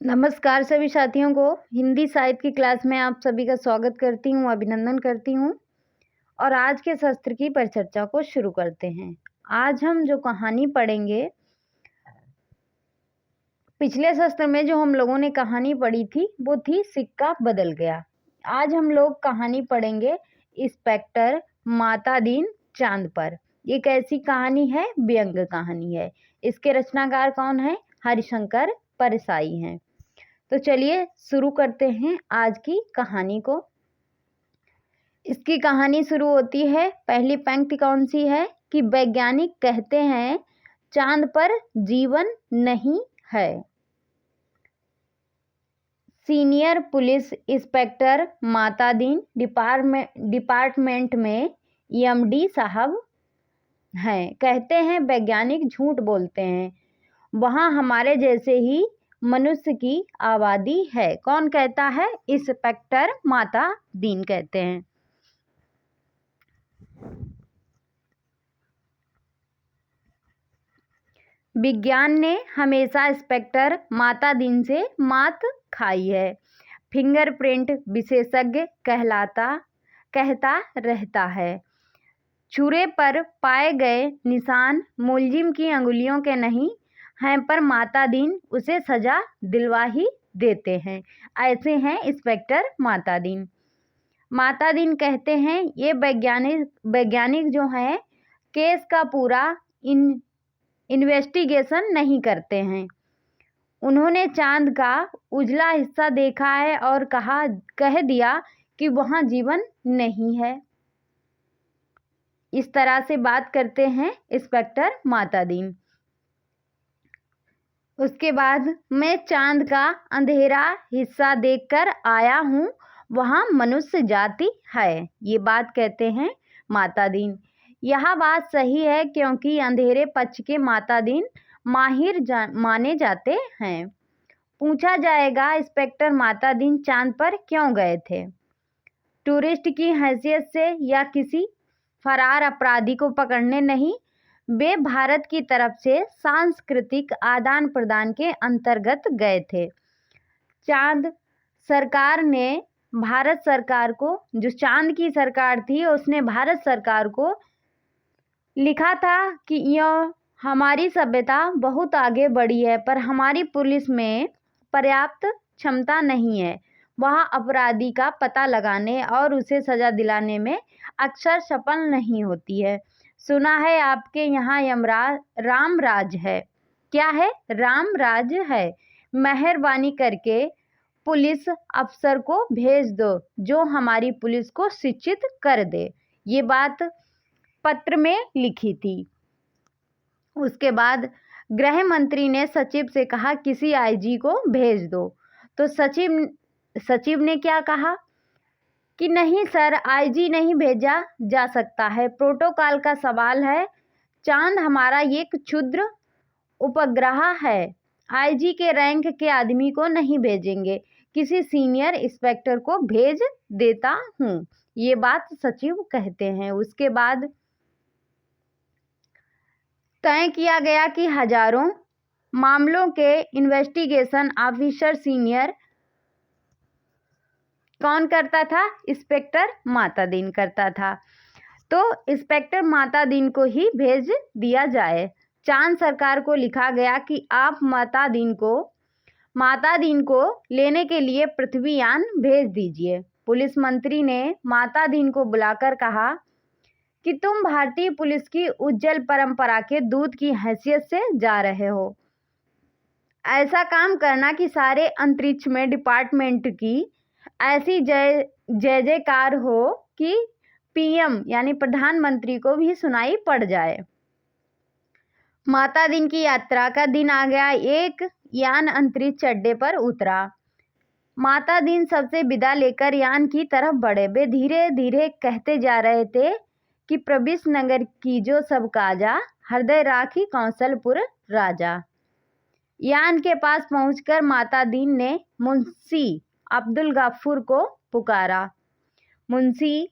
नमस्कार सभी साथियों को। हिंदी साहित्य की क्लास में आप सभी का स्वागत करती हूँ, अभिनंदन करती हूँ। और आज के सत्र की परिचर्चा को शुरू करते हैं। आज हम जो कहानी पढ़ेंगे, पिछले सत्र में जो हम लोगों ने कहानी पढ़ी थी वो थी सिक्का बदल गया। आज हम लोग कहानी पढ़ेंगे इंस्पेक्टर माता दीन चांद पर। ये कैसी कहानी है? व्यंग्य कहानी है। इसके रचनाकार कौन है? हरिशंकर परसाई हैं। तो चलिए शुरू करते हैं आज की कहानी को। इसकी कहानी शुरू होती है, पहली पंक्ति कौन सी है कि वैज्ञानिक कहते हैं चांद पर जीवन नहीं है। सीनियर पुलिस इंस्पेक्टर माता दीन डिपार्टमेंट में एमडी साहब हैं। कहते हैं वैज्ञानिक झूठ बोलते हैं, वहाँ हमारे जैसे ही मनुष्य की आबादी है। कौन कहता है? इंस्पेक्टर माता दीन कहते हैं। विज्ञान ने हमेशा इंस्पेक्टर माता दीन से मात खाई है। फिंगरप्रिंट विशेषज्ञ कहता रहता है, छुरे पर पाए गए निशान मुलजिम की अंगुलियों के नहीं हैं, पर माता दीन उसे सजा दिलवा ही देते हैं। ऐसे हैं इंस्पेक्टर माता दीन। माता दीन कहते हैं ये वैज्ञानिक जो हैं केस का पूरा इन्वेस्टिगेशन नहीं करते हैं। उन्होंने चांद का उजला हिस्सा देखा है और कह दिया कि वहाँ जीवन नहीं है। इस तरह से बात करते हैं इंस्पेक्टर माता दीन। उसके बाद मैं चांद का अंधेरा हिस्सा देखकर आया हूँ, वहाँ मनुष्य जाति है। ये बात कहते हैं माता दीन। यह बात सही है क्योंकि अंधेरे पक्ष के माता दीन माहिर माने जाते हैं। पूछा जाएगा इंस्पेक्टर माता दीन चांद पर क्यों गए थे? टूरिस्ट की हैसियत से या किसी फरार अपराधी को पकड़ने नहीं, वे भारत की तरफ से सांस्कृतिक आदान प्रदान के अंतर्गत गए थे। चांद सरकार ने भारत सरकार को, जो चांद की सरकार थी उसने भारत सरकार को लिखा था कि यह हमारी सभ्यता बहुत आगे बढ़ी है, पर हमारी पुलिस में पर्याप्त क्षमता नहीं है। वह अपराधी का पता लगाने और उसे सजा दिलाने में अक्सर सफल नहीं होती है। सुना है आपके यहाँ रामराज है। क्या है? रामराज है। मेहरबानी करके पुलिस अफसर को भेज दो जो हमारी पुलिस को शिक्षित कर दे। ये बात पत्र में लिखी थी। उसके बाद गृह मंत्री ने सचिव से कहा किसी आईजी को भेज दो। तो सचिव ने क्या कहा कि नहीं सर, आईजी नहीं भेजा जा सकता है, प्रोटोकॉल का सवाल है। चांद हमारा एक क्षुद्र उपग्रह है, आईजी के रैंक के आदमी को नहीं भेजेंगे, किसी सीनियर इंस्पेक्टर को भेज देता हूँ। ये बात सचिव कहते हैं। उसके बाद तय किया गया कि हजारों मामलों के इन्वेस्टिगेशन ऑफिसर सीनियर कौन करता था? इंस्पेक्टर माता दीन करता था। तो इंस्पेक्टर माता दीन को ही भेज दिया जाए। चांद सरकार को लिखा गया कि आप माता दीन को लेने के लिए पृथ्वीयान भेज दीजिए। पुलिस मंत्री ने माता दीन को बुलाकर कहा कि तुम भारतीय पुलिस की उज्जवल परंपरा के दूत की हैसियत से जा रहे हो। ऐसा काम करना कि सारे अंतरिक्ष में डिपार्टमेंट की ऐसी जय जयकार हो कि पीएम यानी प्रधानमंत्री को भी सुनाई पड़ जाए। माता दीन की यात्रा का दिन आ गया। एक यान अंतरिक्ष अड्डे पर उतरा। माता दीन सबसे विदा लेकर यान की तरफ बढ़े। वे धीरे धीरे कहते जा रहे थे कि प्रविश नगर की जो सब काजा, हृदय राखी कौशलपुर राजा। यान के पास पहुंचकर माता दीन ने मुंशी अब्दुल गाफूर को पुकारा। मुंशी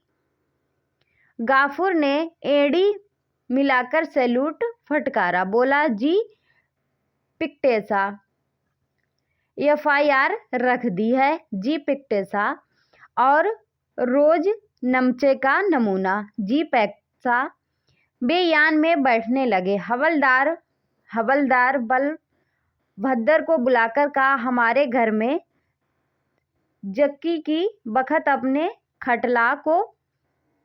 गाफूर ने एड़ी मिलाकर सैल्यूट फटकारा। बोला, जी पिकटेसा, FIR रख दी है। जी पिक्टेसा और रोज नमचे का नमूना। जी पैक्सा। वे यान में बैठने लगे। हवलदार बलभद्र को बुलाकर कहा, हमारे घर में जक्की की बखत अपने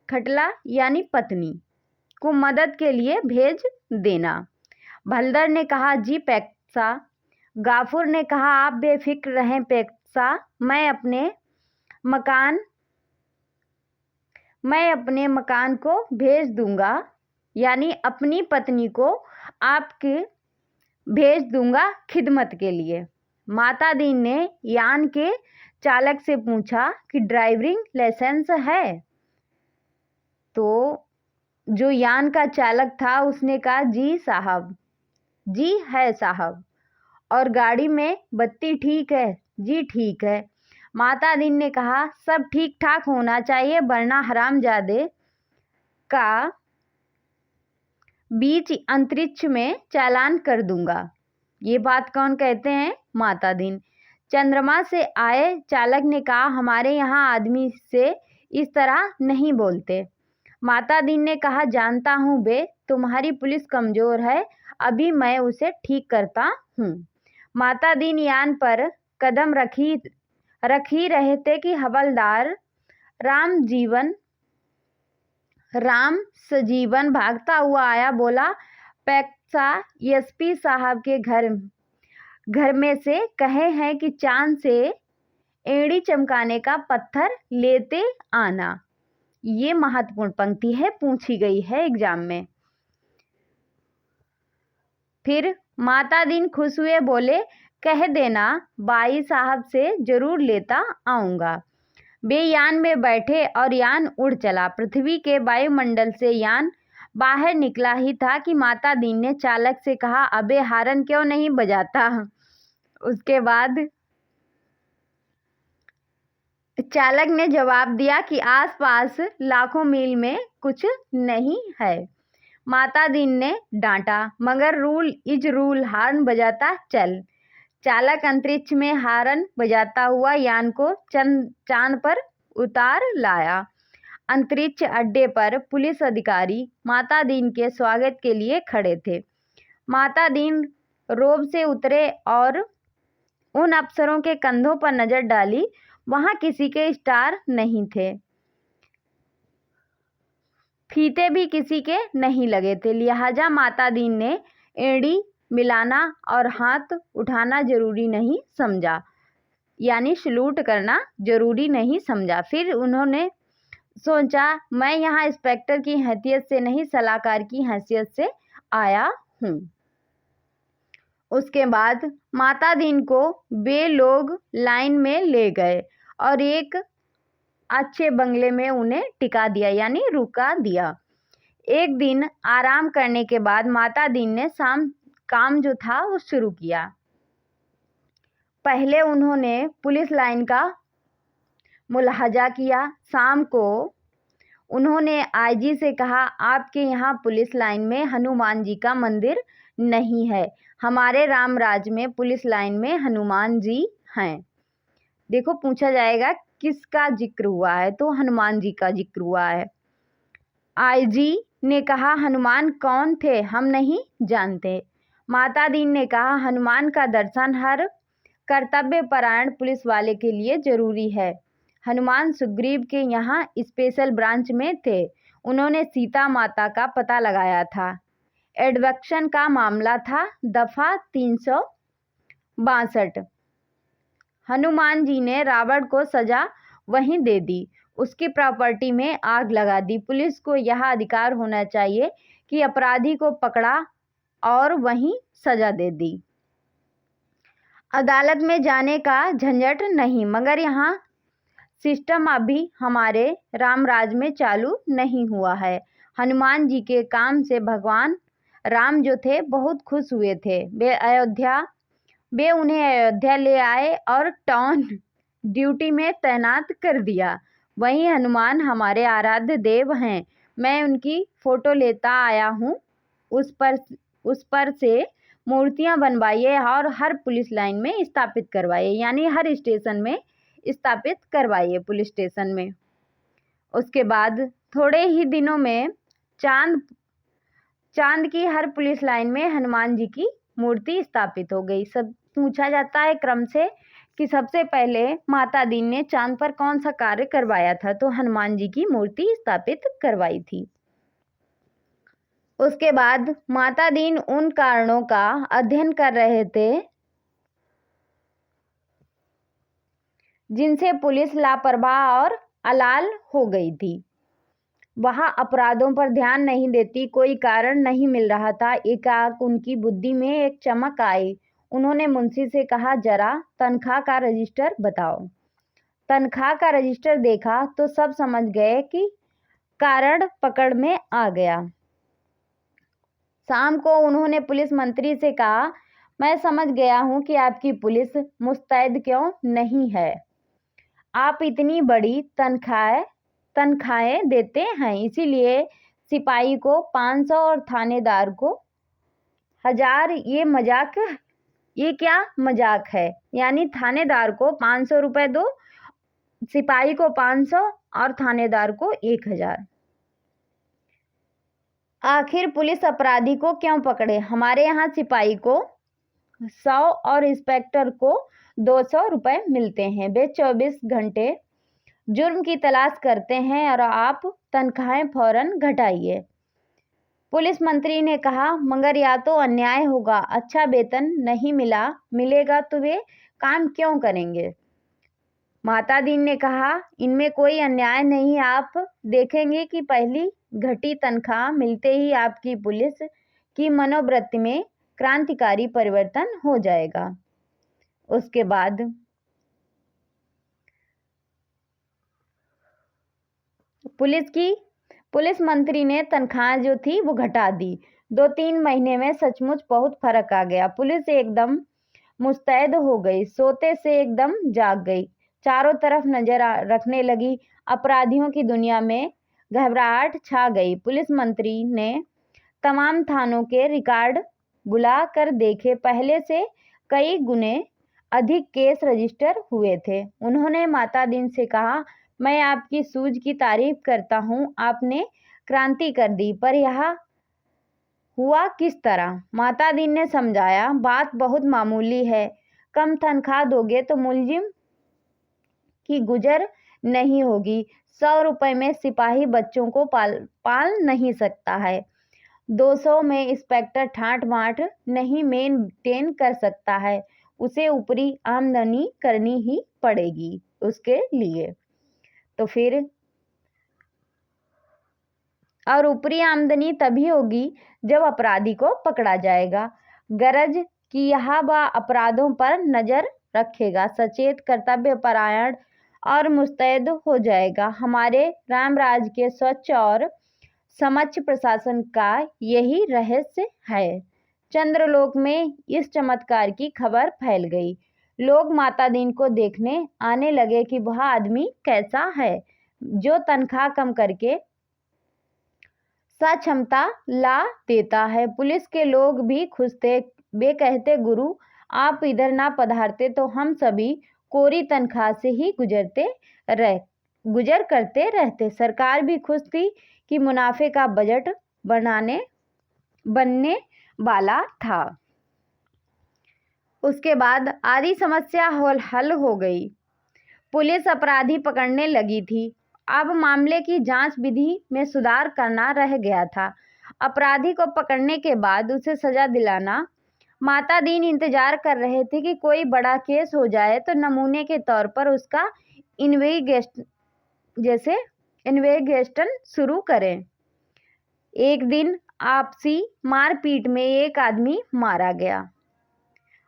खटला यानी पत्नी को मदद के लिए भेज देना। भल्दर ने कहा, जी पैक्सा। गाफूर ने कहा, आप बेफिक्र रहें पैक्सा, मैं अपने मकान को भेज दूंगा, यानी अपनी पत्नी को आपके भेज दूंगा खिदमत के लिए। माता दीन ने यान के चालक से पूछा कि ड्राइविंग लाइसेंस है? तो जो यान का चालक था उसने कहा, जी साहब, जी है साहब। और गाड़ी में बत्ती ठीक है? जी ठीक है। माता दीन ने कहा, सब ठीक ठाक होना चाहिए वरना हरामजादे का बीच अंतरिक्ष में चालान कर दूंगा। ये बात कौन कहते हैं? माता दीन। चंद्रमा से आए चालक ने कहा, हमारे यहाँ आदमी से इस तरह नहीं बोलते। माता दीन ने कहा, जानता हूँ बे, तुम्हारी पुलिस कमज़ोर है, अभी मैं उसे ठीक करता हूँ। माता दीन यान पर कदम रख ही रहे थे कि हवलदार राम सजीवन भागता हुआ आया। बोला, पैक्सा, SP साहब के घर में से कहे हैं कि चांद से एड़ी चमकाने का पत्थर लेते आना। ये महत्वपूर्ण पंक्ति है, पूछी गई है एग्जाम में। फिर माता दीन खुश हुए, बोले, कह देना बाई साहब से जरूर लेता आऊँगा। वे यान में बैठे और यान उड़ चला। पृथ्वी के वायुमंडल से यान बाहर निकला ही था कि माता दीन ने चालक से कहा, अबे हारन क्यों नहीं बजाता? उसके बाद चालक ने जवाब दिया कि आसपास लाखों मील में कुछ नहीं है। माता दीन ने डांटा, मगर रूल इज रूल, हार्न बजाता चल। चालक अंतरिक्ष में हार्न बजाता हुआ यान को चांद पर उतार लाया। अंतरिक्ष अड्डे पर पुलिस अधिकारी माता दीन के स्वागत के लिए खड़े थे। माता दीन रोब से उतरे और उन अफसरों के कंधों पर नजर डाली। वहां किसी के स्टार नहीं थे, फीते भी किसी के नहीं लगे थे, लिहाजा माता दीन ने एड़ी मिलाना और हाथ उठाना जरूरी नहीं समझा, यानी सलूट करना जरूरी नहीं समझा। फिर उन्होंने सोचा, मैं यहाँ इंस्पेक्टर की हैसियत से नहीं, सलाहकार की हैसियत से आया हूँ। उसके बाद माता दीन को वे लोग लाइन में ले गए और एक अच्छे बंगले में उन्हें टिका दिया, यानी रुका दिया। एक दिन आराम करने के बाद माता दीन ने काम जो था वो शुरू किया। पहले उन्होंने पुलिस लाइन का मुलाहजा किया। शाम को उन्होंने IG से कहा, आपके यहाँ पुलिस लाइन में हनुमान जी का मंदिर नहीं है, हमारे रामराज में पुलिस लाइन में हनुमान जी हैं। देखो पूछा जाएगा किसका जिक्र हुआ है, तो हनुमान जी का जिक्र हुआ है। IG ने कहा, हनुमान कौन थे, हम नहीं जानते। माता दीन ने कहा, हनुमान का दर्शन हर कर्तव्यपरायण पुलिस वाले के लिए जरूरी है। हनुमान सुग्रीव के यहाँ स्पेशल ब्रांच में थे, उन्होंने सीता माता का पता लगाया था। एडवक्शन का मामला था, दफा 362। हनुमान जी ने रावण को सजा वहीं दे दी, उसकी प्रॉपर्टी में आग लगा दी। पुलिस को यह अधिकार होना चाहिए कि अपराधी को पकड़ा और वहीं सजा दे दी। अदालत में जाने का झंझट नहीं, मगर यहाँ सिस्टम अभी हमारे रामराज में चालू नहीं हुआ है। हनुमान जी के काम से भगवान राम जो थे बहुत खुश हुए थे। वे उन्हें अयोध्या ले आए और टाउन ड्यूटी में तैनात कर दिया। वहीं हनुमान हमारे आराध्य देव हैं, मैं उनकी फ़ोटो लेता आया हूँ। उस पर से मूर्तियां बनवाइए और हर पुलिस लाइन में स्थापित करवाइए, यानी हर स्टेशन में स्थापित करवाइए पुलिस स्टेशन में। उसके बाद थोड़े ही दिनों में चांद की हर पुलिस लाइन में हनुमान जी की मूर्ति स्थापित हो गई। सब पूछा जाता है क्रम से कि सबसे पहले माता दीन ने चांद पर कौन सा कार्य करवाया था, तो हनुमान जी की मूर्ति स्थापित करवाई थी। उसके बाद माता दीन उन कारणों का अध्ययन कर रहे थे जिनसे पुलिस लापरवाह और अलाल हो गई थी। वहां अपराधों पर ध्यान नहीं देती, कोई कारण नहीं मिल रहा था। एकाएक उनकी बुद्धि में एक चमक आई। उन्होंने मुंशी से कहा, जरा तनख्वाह का रजिस्टर बताओ। तनख्वाह का रजिस्टर देखा तो सब समझ गए कि कारण पकड़ में आ गया। शाम को उन्होंने पुलिस मंत्री से कहा, मैं समझ गया हूं कि आपकी पुलिस मुस्तैद क्यों नहीं है। आप इतनी बड़ी तनख्वाहें देते हैं, इसीलिए सिपाही को 500 और थानेदार को 1000। ये क्या मजाक है? यानी थानेदार को 500 रुपए दो, सिपाही को 500 और थानेदार को 1000। आखिर पुलिस अपराधी को क्यों पकड़े? हमारे यहाँ सिपाही को 100 और इंस्पेक्टर को 200 रुपए मिलते हैं। वे 24 घंटे जुर्म की तलाश करते हैं और आप तनख्वाहें फौरन घटाइए। पुलिस मंत्री ने कहा, मगर या तो अन्याय होगा, अच्छा वेतन नहीं मिलेगा तो वे काम क्यों करेंगे? माता दीन ने कहा, इनमें कोई अन्याय नहीं। आप देखेंगे कि पहली घटी तनख्वाह मिलते ही आपकी पुलिस की मनोवृत्ति में क्रांतिकारी परिवर्तन हो जाएगा। उसके बाद पुलिस मंत्री ने तनख्वाह जो थी वो घटा दी। 2-3 महीने में सचमुच बहुत फर्क आ गया। पुलिस एकदम मुस्तैद हो गई, सोते से एकदम जाग गई, चारों तरफ नजर रखने लगी। अपराधियों की दुनिया में घबराहट छा गई। पुलिस मंत्री ने तमाम थानों के रिकॉर्ड बुला कर देखे, पहले से कई गुने अधिक केस रजिस्टर हुए थे। उन्होंने माता दीन से कहा, मैं आपकी सूझ की तारीफ करता हूँ, आपने क्रांति कर दी, पर यह हुआ किस तरह? माता दीन ने समझाया, बात बहुत मामूली है। कम तनख्वाह दोगे तो मुलजिम की गुजर नहीं होगी। 100 रुपए में सिपाही बच्चों को पाल नहीं सकता है। 200 में इंस्पेक्टर ठाट बाट नहीं मेंटेन कर सकता है। उसे ऊपरी आमदनी करनी ही पड़ेगी उसके लिए। तो फिर और ऊपरी आमदनी तभी होगी जब अपराधी को पकड़ा जाएगा। गरज कि यह वह अपराधों पर नजर रखेगा, सचेत, कर्तव्यपरायण और मुस्तैद हो जाएगा। हमारे रामराज के स्वच्छ और समक्ष प्रशासन का यही रहस्य है। चंद्रलोक में इस चमत्कार की खबर फैल गई। लोग माता दीन को देखने आने लगे कि वह आदमी कैसा है जो तनख्वाह कम करके सक्षमता ला देता है। पुलिस के लोग भी खुश थे। वे कहते, गुरु आप इधर ना पधारते तो हम सभी कोरी तनख्वाह से ही गुजर करते रहते। सरकार भी खुश थी कि मुनाफे का बजट बनने वाला था। उसके बाद आधी समस्या हल हो गई। पुलिस अपराधी पकड़ने लगी थी। अब मामले की जांच विधि में सुधार करना रह गया था। अपराधी को पकड़ने के बाद उसे सजा दिलाना। माता दीन इंतजार कर रहे थे कि कोई बड़ा केस हो जाए तो नमूने के तौर पर उसका इन्वेस्टिगेशन शुरू करें। एक दिन आपसी मारपीट में एक आदमी मारा गया।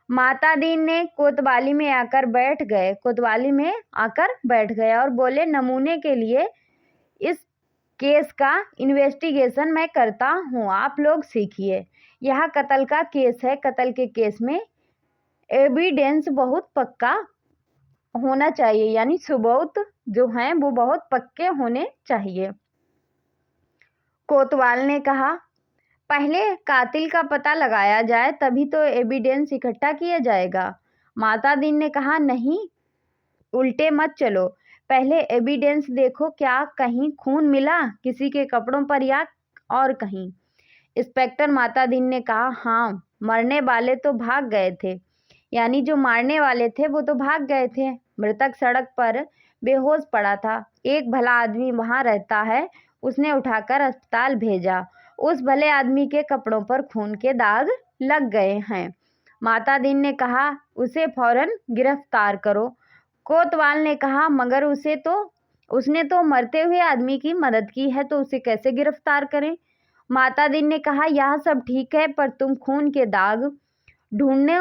माता दीन ने कोतवाली में आकर बैठ गए और बोले, नमूने के लिए इस केस का इन्वेस्टिगेशन मैं करता हूँ, आप लोग सीखिए। यह कत्ल का केस है। कत्ल के केस में एविडेंस बहुत पक्का होना चाहिए, यानी सबूत जो हैं वो बहुत पक्के होने चाहिए। कोतवाल ने कहा, पहले कातिल का पता लगाया जाए, तभी तो एविडेंस इकट्ठा किया जाएगा। माता दीन ने कहा, नहीं, उल्टे मत चलो, पहले एविडेंस देखो, क्या कहीं खून मिला किसी के कपड़ों पर या और कहीं। इंस्पेक्टर माता दीन ने कहा, हाँ, मरने वाले तो भाग गए थे, यानी जो मारने वाले थे वो तो भाग गए थे। मृतक सड़क पर बेहोश पड़ा था। एक भला आदमी वहां रहता है, उसने उठाकर अस्पताल भेजा। उस भले आदमी के कपड़ों पर खून के दाग लग गए हैं। माता दीन ने कहा, उसे फौरन गिरफ्तार करो। कोतवाल ने कहा, मगर उसने तो मरते हुए आदमी की मदद की है, तो उसे कैसे गिरफ्तार करें। माता दीन ने कहा, यह सब ठीक है, पर तुम खून के दाग ढूंढने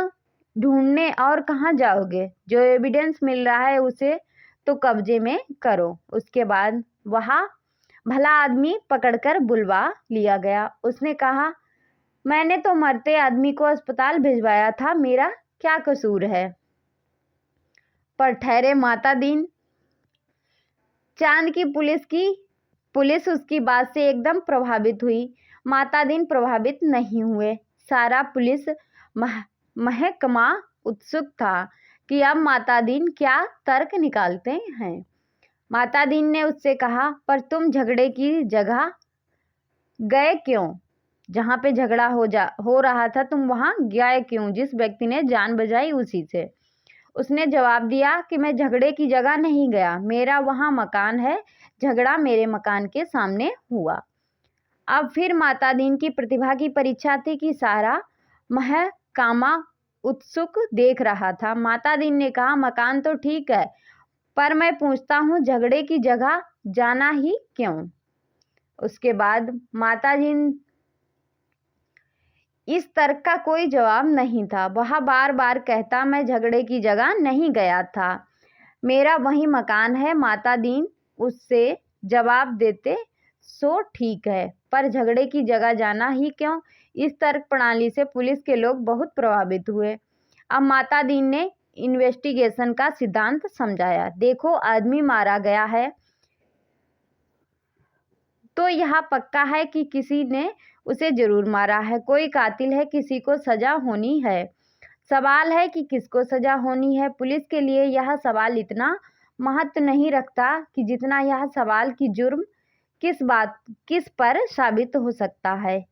ढूंढने और कहाँ जाओगे? जो एविडेंस मिल रहा है उसे तो कब्जे में करो। उसके बाद वहाँ भला आदमी पकड़कर बुलवा लिया गया। उसने कहा, मैंने तो मरते आदमी को अस्पताल भिजवाया था, मेरा क्या कसूर है? पर ठहरे माता दीन, चांद की पुलिस उसकी बात से एकदम प्रभावित हुई। माता दीन प्रभावित नहीं हुए। सारा पुलिस महकमा उत्सुक था कि अब माता दीन क्या तर्क निकालते हैं। माता दीन ने उससे कहा, पर तुम झगड़े की जगह गए क्यों? जहाँ पे झगड़ा हो रहा था, तुम वहाँ गए क्यों? जिस व्यक्ति ने जान बचाई उसी से। उसने जवाब दिया कि मैं झगड़े की जगह नहीं गया, मेरा वहाँ मकान है, झगड़ा मेरे मकान के सामने हुआ। अब फिर माता दीन की प्रतिभा की परीक्षा थी कि सारा महकमा उत्सुक देख रहा था। माता दीन ने कहा, मकान तो ठीक है, पर मैं पूछता हूँ, झगड़े की जगह जाना ही क्यों? उसके बाद माता दीन, इस तर्क का कोई जवाब नहीं था। वह बार बार कहता, मैं झगड़े की जगह नहीं गया था, मेरा वही मकान है। माता दीन उससे जवाब देते, सो ठीक है, पर झगड़े की जगह जाना ही क्यों? इस तर्क प्रणाली से पुलिस के लोग बहुत प्रभावित हुए। अब माता दीन ने इन्वेस्टिगेशन का सिद्धांत समझाया। देखो, आदमी मारा गया है तो यह पक्का है कि किसी ने उसे जरूर मारा है, कोई कातिल है, किसी को सजा होनी है। सवाल है कि किसको सजा होनी है। पुलिस के लिए यह सवाल इतना महत्व नहीं रखता कि जितना यह सवाल कि जुर्म किस पर साबित हो सकता है।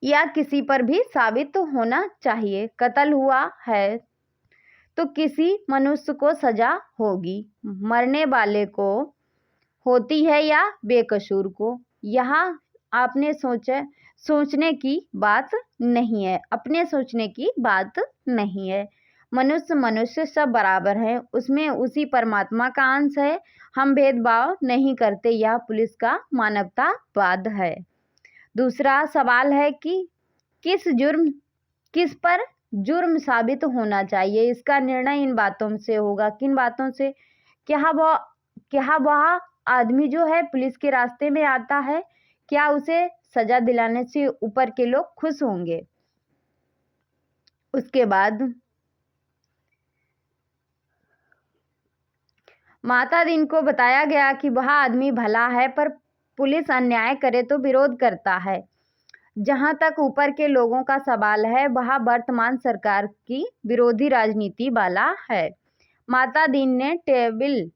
या किसी पर भी साबित होना चाहिए। कत्ल हुआ है तो किसी मनुष्य को सजा होगी, मरने वाले को होती है या बेकसूर को। यहाँ आपने सोचने की बात नहीं है, अपने सोचने की बात नहीं है। मनुष्य सब बराबर हैं, उसमें उसी परमात्मा का अंश है। हम भेदभाव नहीं करते, यह पुलिस का मानवतावाद है। दूसरा सवाल है कि किस पर जुर्म साबित होना चाहिए। इसका निर्णय इन बातों से होगा। किन बातों से? क्या वह आदमी जो है पुलिस के रास्ते में आता है, क्या उसे सजा दिलाने से ऊपर के लोग खुश होंगे? उसके बाद माता दीन को बताया गया कि वह आदमी भला है, पर पुलिस अन्याय करे तो विरोध करता है। जहां तक ऊपर के लोगों का सवाल है, वह वर्तमान सरकार की विरोधी राजनीति वाला है। माता दीन ने टेबल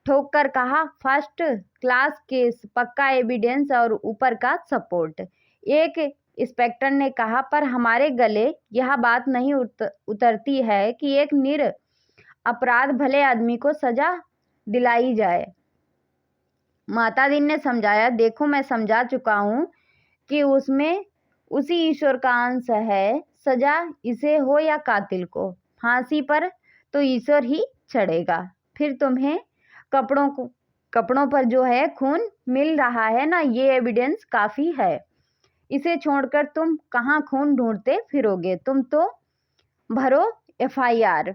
ठोक कर कहा, फर्स्ट क्लास केस, पक्का एविडेंस और ऊपर का सपोर्ट। एक इंस्पेक्टर ने कहा, पर हमारे गले यह बात नहीं उतरती है कि एक अपराध भले आदमी को सजा दिलाई जाए। माता दीन ने समझाया, देखो, मैं समझा चुका हूँ कि उसमें उसी ईश्वर का अंश है। सजा इसे हो या कातिल को, फांसी पर तो ईश्वर ही चढ़ेगा। फिर तुम्हें कपड़ों पर जो है खून मिल रहा है ना, ये एविडेंस काफी है। इसे छोड़कर तुम कहाँ खून ढूंढते फिरोगे? तुम तो भरो FIR।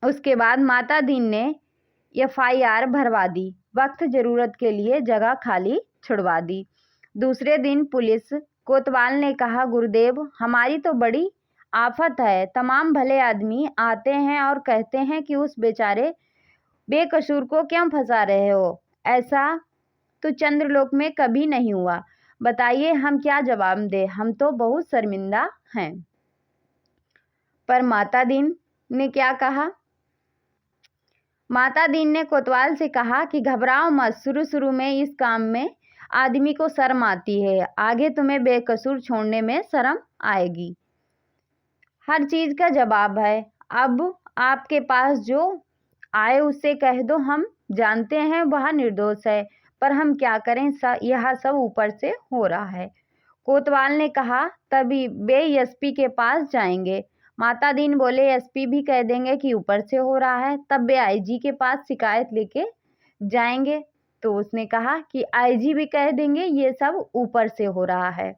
उसके बाद माता दीन ने FIR भरवा दी, वक्त जरूरत के लिए जगह खाली छुड़वा दी। दूसरे दिन पुलिस कोतवाल ने कहा, गुरुदेव, हमारी तो बड़ी आफत है। तमाम भले आदमी आते हैं और कहते हैं कि उस बेचारे बेकसूर को क्यों फंसा रहे हो। तो चंद्रलोक में कभी नहीं हुआ। बताइए हम क्या जवाब दें, हम तो बहुत शर्मिंदा हैं। पर माता दीन ने क्या कहा? माता दीन ने कोतवाल से कहा कि घबराओ मत, शुरू शुरू में इस काम में आदमी को शर्म आती है, आगे तुम्हें बेकसूर छोड़ने में शर्म आएगी। हर चीज का जवाब है। अब आपके पास जो आए उससे कह दो, हम जानते हैं वह निर्दोष है, पर हम क्या करें, यह सब ऊपर से हो रहा है। कोतवाल ने कहा, तभी वे एसपी के पास जाएंगे। माता दीन बोले, एसपी भी कह देंगे कि ऊपर से हो रहा है, तब वे आईजी के पास शिकायत लेके जाएंगे। तो उसने कहा कि आईजी भी कह देंगे ये सब ऊपर से हो रहा है।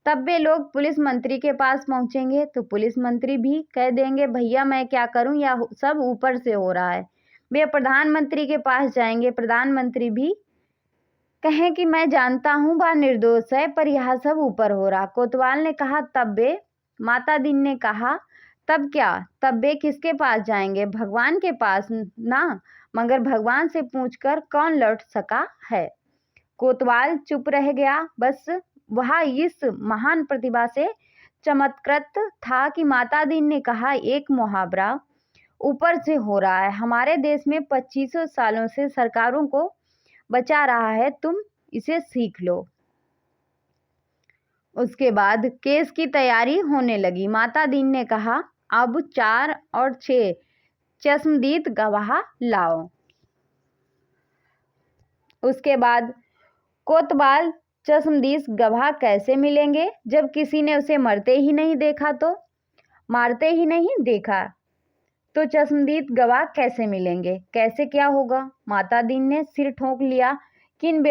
तब वे लोग पुलिस मंत्री के पास पहुंचेंगे, तो पुलिस मंत्री भी कह देंगे भैया मैं क्या करूं, या सब ऊपर से हो रहा है। वे प्रधानमंत्री के पास जाएंगे, प्रधानमंत्री भी कहें कि मैं जानता हूं वह निर्दोष है, पर यह सब ऊपर हो रहा। कोतवाल ने कहा, तब वे माता दीन ने कहा, तब क्या, तब वे किसके पास जाएंगे? भगवान के पास ना, मगर भगवान से पूछकर कौन लौट सका है। कोतवाल चुप रह गया। बस वह इस महान प्रतिभा से चमत्कृत था कि माता दीन ने कहा, एक मुहावरा ऊपर से हो रहा है हमारे देश में 2500 सालों से सरकारों को बचा रहा है, तुम इसे सीख लो। उसके बाद केस की तैयारी होने लगी। माता दीन ने कहा, अब 4 और 6 चश्मदीद गवाह लाओ। उसके बाद कोतवाल, चश्मदीद गवाह कैसे मिलेंगे जब किसी ने उसे मरते ही नहीं देखा, तो मारते ही नहीं देखा, तो चश्मदीद गवाह कैसे मिलेंगे, कैसे क्या होगा? माता दीन ने सिर ठोंक लिया। किन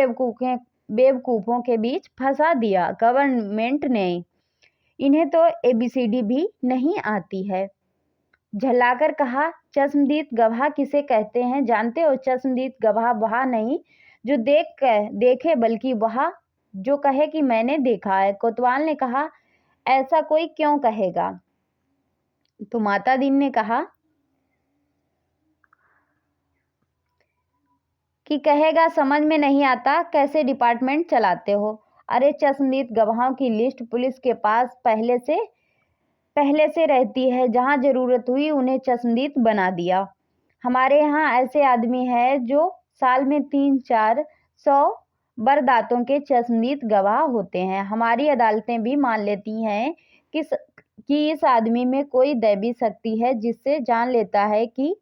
बेवकूफ़ों के बीच फंसा दिया गवर्नमेंट ने, इन्हें तो ABCD भी नहीं आती है। झल्लाकर कहा, चश्मदीद गवाह किसे कहते हैं जानते हो? चश्मदीद गवाह वह नहीं जो देखे, बल्कि वह जो कहे कि मैंने देखा है। कोतवाल ने कहा, ऐसा कोई क्यों कहेगा? तो माता दीन ने कहा कि कहेगा समझ में नहीं आता, कैसे डिपार्टमेंट चलाते हो? अरे चश्मदीद गवाहों की लिस्ट पुलिस के पास पहले से रहती है, जहां जरूरत हुई उन्हें चश्मदीद बना दिया। हमारे यहाँ ऐसे आदमी हैं जो साल में 300-400 बरदातों के चश्मदीद गवाह होते हैं। हमारी अदालतें भी मान लेती हैं कि इस आदमी में कोई दैवी शक्ति है, जिससे जान लेता है कि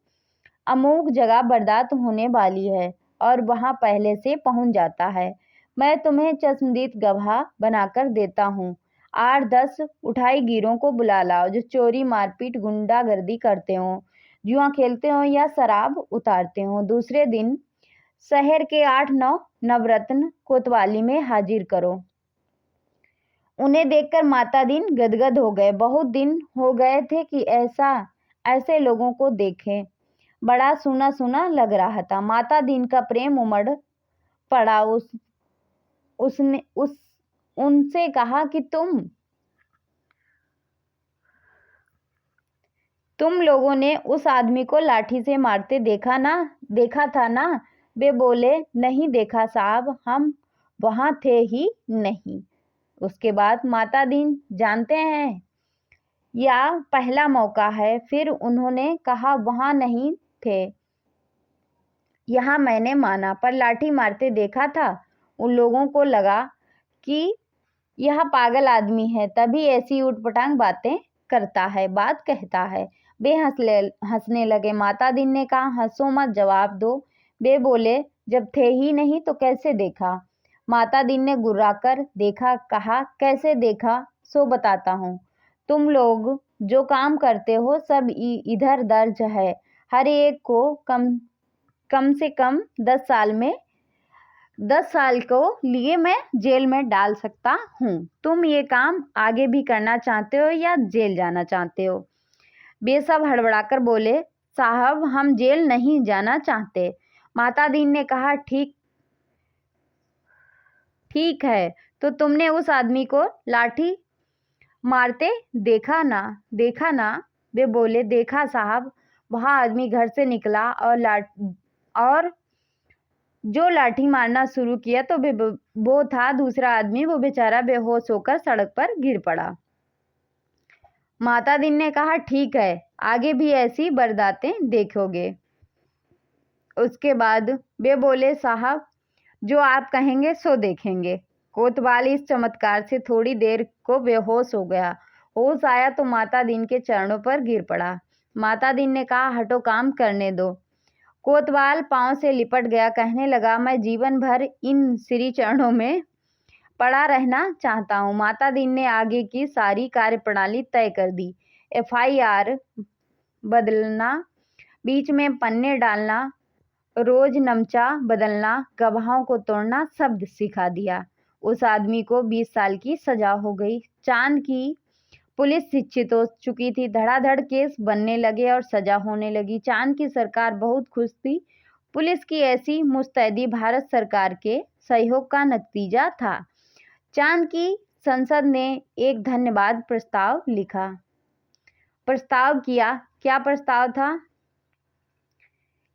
अमुक जगह बरदात होने वाली है और वहां पहले से पहुंच जाता है। मैं तुम्हें चश्मदीद गवाह बनाकर देता हूँ। 8-10 उठाईगीरों को बुला लाओ जो चोरी, मारपीट, गुंडागर्दी करते हों, जुआ खेलते हों या शराब उतारते हों। दूसरे दिन शहर के 8-9 नवरत्न कोतवाली में हाजिर करो। उन्हें देखकर माता दीन गदगद हो गए। बहुत दिन हो गए थे कि ऐसे लोगों को देखें। बड़ा सूना सूना लग रहा था। माता दीन का प्रेम उमड़ पड़ा। उसने उनसे कहा कि तुम लोगों ने उस आदमी को लाठी से मारते देखा था ना? वे बोले, नहीं देखा साहब, हम वहां थे ही नहीं। उसके बाद माता दीन जानते हैं, या पहला मौका है। फिर उन्होंने कहा, वहां नहीं थे, यहाँ मैंने माना, पर लाठी मारते देखा था। उन लोगों को लगा कि यह पागल आदमी है, तभी ऐसी उटपटांग बातें करता है, बात कहता है। वे हंसने लगे। माता दीन ने कहा, हंसो मत, जवाब दो। वे बोले, जब थे ही नहीं तो कैसे देखा? माता दीन ने गुर्राकर देखा। कहा, कैसे देखा सो बताता हूँ। तुम लोग जो काम करते हो सब इधर दर्ज है। हर एक को कम से कम 10 साल को लिए मैं जेल में डाल सकता हूँ। तुम ये काम आगे भी करना चाहते हो या जेल जाना चाहते हो? वे सब हड़बड़ाकर बोले, साहब हम जेल नहीं जाना चाहते। माता दीन ने कहा, ठीक है, तो तुमने उस आदमी को लाठी मारते देखा ना? वे बोले, देखा साहब। वह आदमी घर से निकला और जो लाठी मारना शुरू किया तो वो था दूसरा आदमी, वो बेचारा बेहोश होकर सड़क पर गिर पड़ा। माता दीन ने कहा, ठीक है, आगे भी ऐसी बरदातें देखोगे। उसके बाद वे बोले, साहब जो आप कहेंगे सो देखेंगे। कोतवाल इस चमत्कार से थोड़ी देर को बेहोश हो गया। होश आया तो माता दीन के चरणों पर गिर पड़ा। माता दीन ने कहा, हटो, काम करने दो। कोतवाल पांव से लिपट गया, कहने लगा, मैं जीवन भर इन श्री चरणों में पड़ा रहना चाहता हूँ। माता दीन ने आगे की सारी कार्यप्रणाली तय कर दी। FIR बदलना, बीच में पन्ने डालना, रोज नमचा बदलना, गवाहों को तोड़ना, शब्द सिखा दिया। उस आदमी को 20 साल की सजा हो गई। चांद की पुलिस शिक्षित हो चुकी थी। धड़ाधड़ केस बनने लगे और सजा होने लगी। चांद की सरकार बहुत खुश थी। पुलिस की ऐसी मुस्तैदी भारत सरकार के सहयोग का नतीजा था। चांद की संसद ने एक धन्यवाद प्रस्ताव लिखा, प्रस्ताव किया। क्या प्रस्ताव था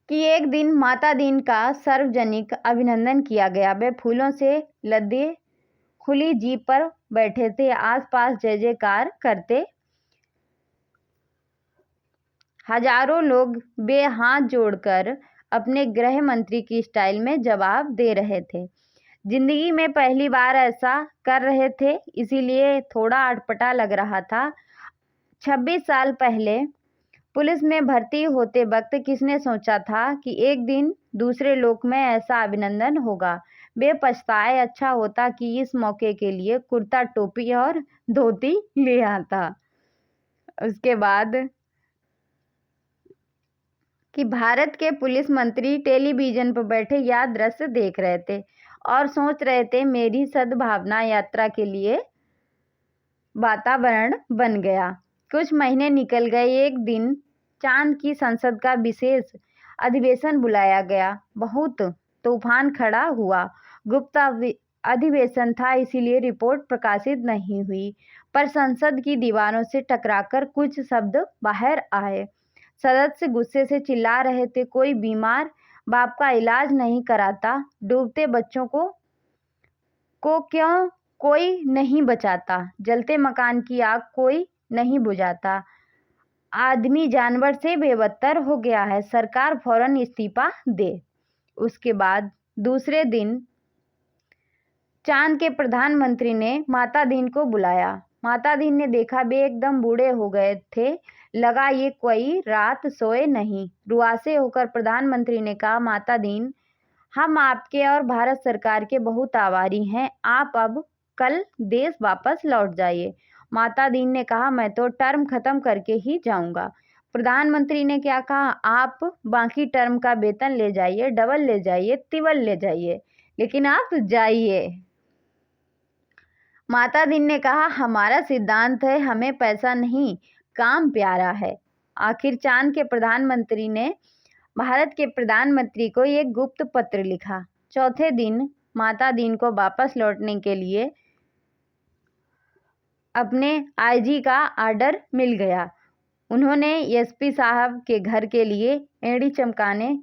कि एक दिन माता दीन का सार्वजनिक अभिनंदन किया गया। वे फूलों से लदे खुली जीप पर बैठे थे। आसपास जय जयकार करते हजारों लोग वे हाथ जोड़कर अपने गृह मंत्री की स्टाइल में जवाब दे रहे थे। जिंदगी में पहली बार ऐसा कर रहे थे, इसीलिए थोड़ा अटपटा लग रहा था। 26 साल पहले पुलिस में भर्ती होते वक्त किसने सोचा था कि एक दिन दूसरे लोक में ऐसा अभिनंदन होगा। वे पछताए, अच्छा होता कि इस मौके के लिए कुर्ता, टोपी और धोती ले आता। उसके बाद कि भारत के पुलिस मंत्री टेलीविजन पर बैठे यह दृश्य देख रहे थे और सोच रहे थे, मेरी सद्भावना यात्रा के लिए वातावरण बन गया। कुछ महीने निकल गए। एक दिन चांद की संसद का विशेष अधिवेशन बुलाया गया। बहुत तूफान खड़ा हुआ। गुप्त अधिवेशन था, इसीलिए रिपोर्ट प्रकाशित नहीं हुई, पर संसद की दीवारों से टकराकर कुछ शब्द बाहर आए। सदस्य गुस्से से चिल्ला रहे थे, कोई बीमार बाप का इलाज नहीं कराता, डूबते बच्चों को क्यों कोई नहीं बचाता, जलते मकान की आग कोई नहीं बुझाता, आदमी जानवर से बेबत्तर हो गया है, सरकार फौरन इस्तीफा दे। उसके बाद दूसरे दिन चांद के प्रधानमंत्री ने माता दीन को बुलाया। माता दीन ने देखा वे एकदम बूढ़े हो गए थे। लगा ये कोई रात सोए नहीं। रुआसे होकर प्रधानमंत्री ने कहा, माता दीन, हम आपके और भारत सरकार के बहुत आभारी हैं। आप अब कल देश वापस लौट जाइए। माता दीन ने कहा, मैं तो टर्म खत्म करके ही जाऊंगा। प्रधानमंत्री ने क्या कहा, आप बाकी टर्म का वेतन ले जाइए, डबल ले जाइए, तिबल ले जाइए, लेकिन आप जाइए। माता दीन ने कहा, हमारा सिद्धांत है, हमें पैसा नहीं, काम प्यारा है। आखिर चांद के प्रधानमंत्री ने भारत के प्रधानमंत्री को एक गुप्त पत्र लिखा। चौथे दिन माता दीन को वापस लौटने के लिए अपने IG का ऑर्डर मिल गया। उन्होंने SP साहब के घर के लिए एड़ी चमकाने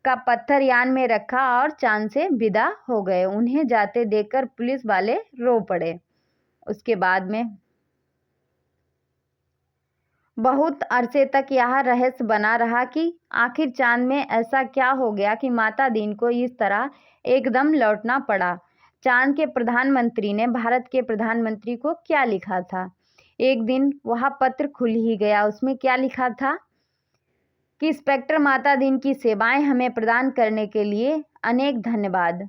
का पत्थर यान में रखा और चांद से विदा हो गए। उन्हें जाते देखकर पुलिस वाले रो पड़े। उसके बाद में बहुत अरसे तक यह रहस्य बना रहा कि आखिर चांद में ऐसा क्या हो गया कि माता दीन को इस तरह एकदम लौटना पड़ा। चांद के प्रधानमंत्री ने भारत के प्रधानमंत्री को क्या लिखा था। एक दिन वह पत्र खुल ही गया। उसमें क्या लिखा था कि इंस्पेक्टर माता दीन की सेवाएं हमें प्रदान करने के लिए अनेक धन्यवाद,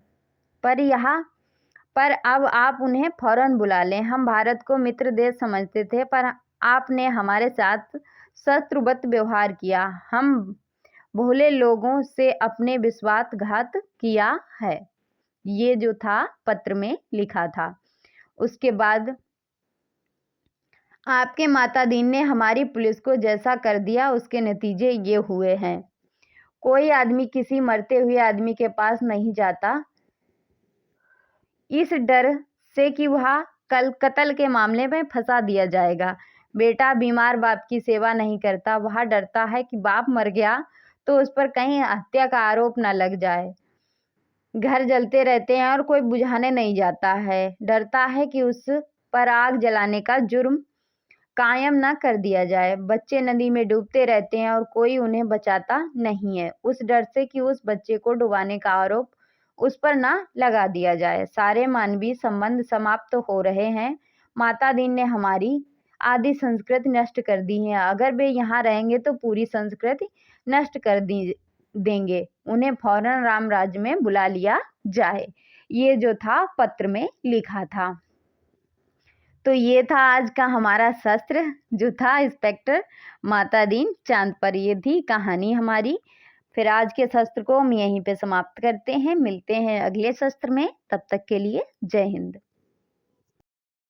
पर अब आप उन्हें फौरन बुला लें। हम भारत को मित्र देश समझते थे, पर आपने हमारे साथ शत्रुवत व्यवहार किया। हम भोले लोगों से अपने विश्वासघात किया है। ये जो था पत्र में लिखा था। उसके बाद आपके माता दीन ने हमारी पुलिस को जैसा कर दिया, उसके नतीजे ये हुए हैं। कोई आदमी किसी मरते हुए आदमी के पास नहीं जाता, इस डर से कि वह कल कत्ल के मामले में फंसा दिया जाएगा। बेटा बीमार बाप की सेवा नहीं करता, वह डरता है कि बाप मर गया तो उस पर कहीं हत्या का आरोप न लग जाए। घर जलते रहते हैं और कोई बुझाने नहीं जाता है। डरता है कि उस पर आग जलाने का जुर्म कायम न कर दिया जाए। बच्चे नदी में डूबते रहते हैं और कोई उन्हें बचाता नहीं है, उस डर से कि उस बच्चे को डुबाने का आरोप उस पर न लगा दिया जाए। सारे मानवीय संबंध समाप्त हो रहे हैं। माता दीन ने हमारी आदि संस्कृति नष्ट कर दी है। अगर वे यहाँ रहेंगे तो पूरी संस्कृति नष्ट कर दी देंगे। उन्हें फौरन राम राज्य में बुला लिया जाए। ये जो था पत्र में लिखा था। तो ये था आज का हमारा शस्त्र जो था इंस्पेक्टर माता दीन चांद पर। ये थी कहानी हमारी। फिर आज के शस्त्र को हम यहीं पे समाप्त करते हैं। मिलते हैं अगले शस्त्र में, तब तक के लिए जय हिंद।